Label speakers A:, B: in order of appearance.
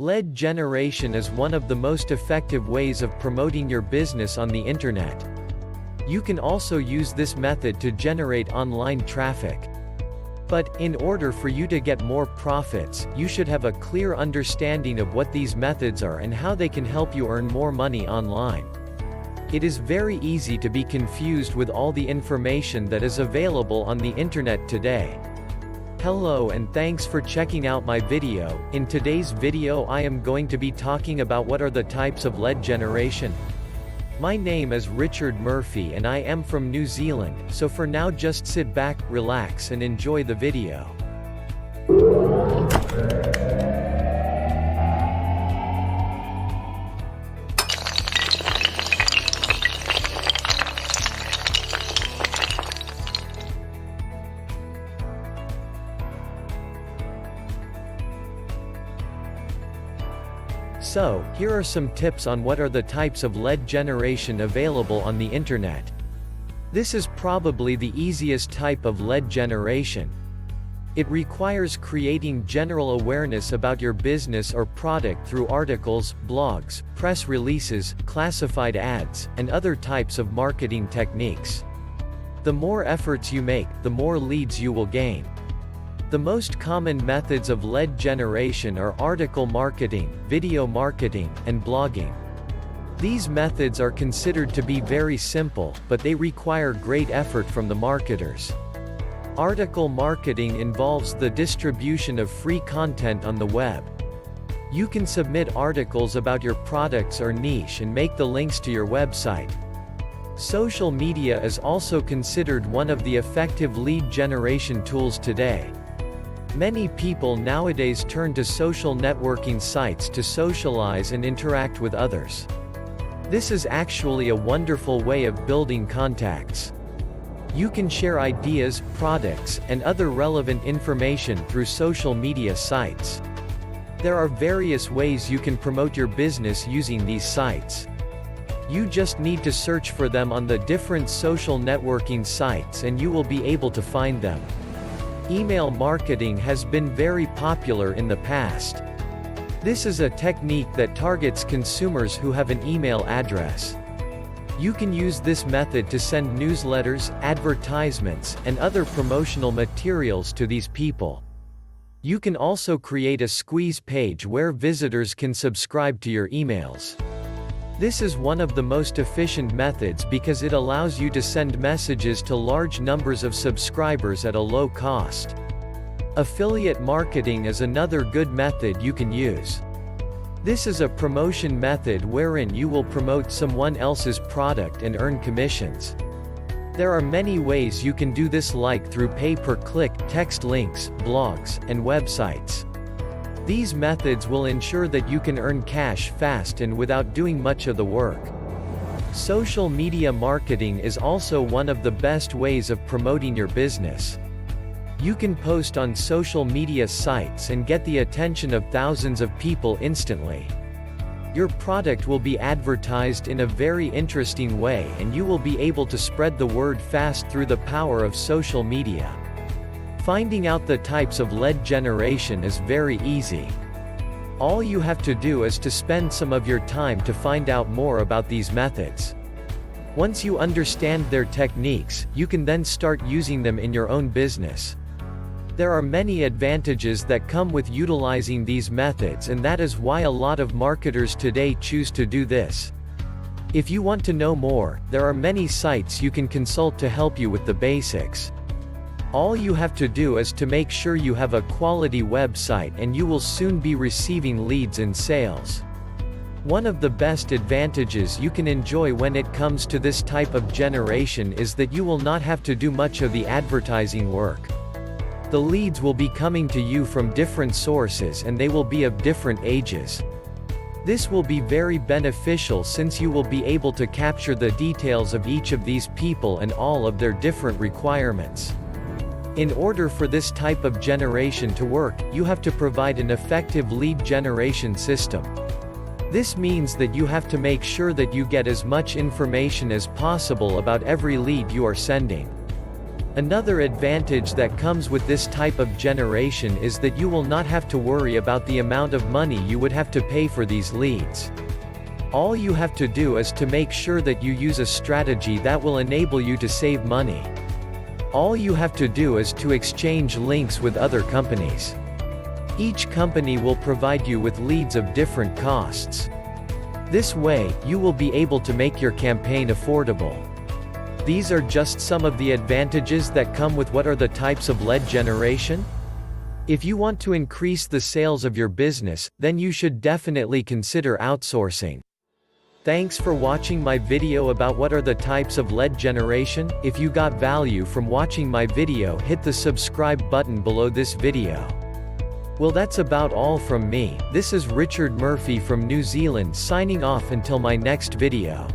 A: Lead generation is one of the most effective ways of promoting your business on the internet. You can also use this method to generate online traffic. But, in order for you to get more profits, you should have a clear understanding of what these methods are and how they can help you earn more money online. It is very easy to be confused with all the information that is available on the internet today. Hello and thanks for checking out my video. In today's video I am going to be talking about what are the types of lead generation. My name is Richard Murphy and I am from New Zealand, so for now just sit back, relax and enjoy the video. So, here are some tips on what are the types of lead generation available on the internet. This is probably the easiest type of lead generation. It requires creating general awareness about your business or product through articles, blogs, press releases, classified ads, and other types of marketing techniques. The more efforts you make, the more leads you will gain. The most common methods of lead generation are article marketing, video marketing, and blogging. These methods are considered to be very simple, but they require great effort from the marketers. Article marketing involves the distribution of free content on the web. You can submit articles about your products or niche and make the links to your website. Social media is also considered one of the effective lead generation tools today. Many people nowadays turn to social networking sites to socialize and interact with others. This is actually a wonderful way of building contacts. You can share ideas, products, and other relevant information through social media sites. There are various ways you can promote your business using these sites. You just need to search for them on the different social networking sites and you will be able to find them. Email marketing has been very popular in the past. This is a technique that targets consumers who have an email address. You can use this method to send newsletters, advertisements, and other promotional materials to these people. You can also create a squeeze page where visitors can subscribe to your emails. This is one of the most efficient methods because it allows you to send messages to large numbers of subscribers at a low cost. Affiliate marketing is another good method you can use. This is a promotion method wherein you will promote someone else's product and earn commissions. There are many ways you can do this, like through pay-per-click, text links, blogs, and websites. These methods will ensure that you can earn cash fast and without doing much of the work. Social media marketing is also one of the best ways of promoting your business. You can post on social media sites and get the attention of thousands of people instantly. Your product will be advertised in a very interesting way and you will be able to spread the word fast through the power of social media. Finding out the types of lead generation is very easy. All you have to do is to spend some of your time to find out more about these methods. Once you understand their techniques, you can then start using them in your own business. There are many advantages that come with utilizing these methods, and that is why a lot of marketers today choose to do this. If you want to know more, there are many sites you can consult to help you with the basics. All you have to do is to make sure you have a quality website and you will soon be receiving leads and sales. One of the best advantages you can enjoy when it comes to this type of generation is that you will not have to do much of the advertising work. The leads will be coming to you from different sources and they will be of different ages. This will be very beneficial since you will be able to capture the details of each of these people and all of their different requirements. In order for this type of generation to work, you have to provide an effective lead generation system. This means that you have to make sure that you get as much information as possible about every lead you are sending. Another advantage that comes with this type of generation is that you will not have to worry about the amount of money you would have to pay for these leads. All you have to do is to make sure that you use a strategy that will enable you to save money. All you have to do is to exchange links with other companies. Each company will provide you with leads of different costs. This way, you will be able to make your campaign affordable. These are just some of the advantages that come with what are the types of lead generation? If you want to increase the sales of your business, then you should definitely consider outsourcing. Thanks for watching my video about what are the types of lead generation. If you got value from watching my video, hit the subscribe button below this video. Well, that's about all from me. This is Richard Murphy from New Zealand signing off until my next video.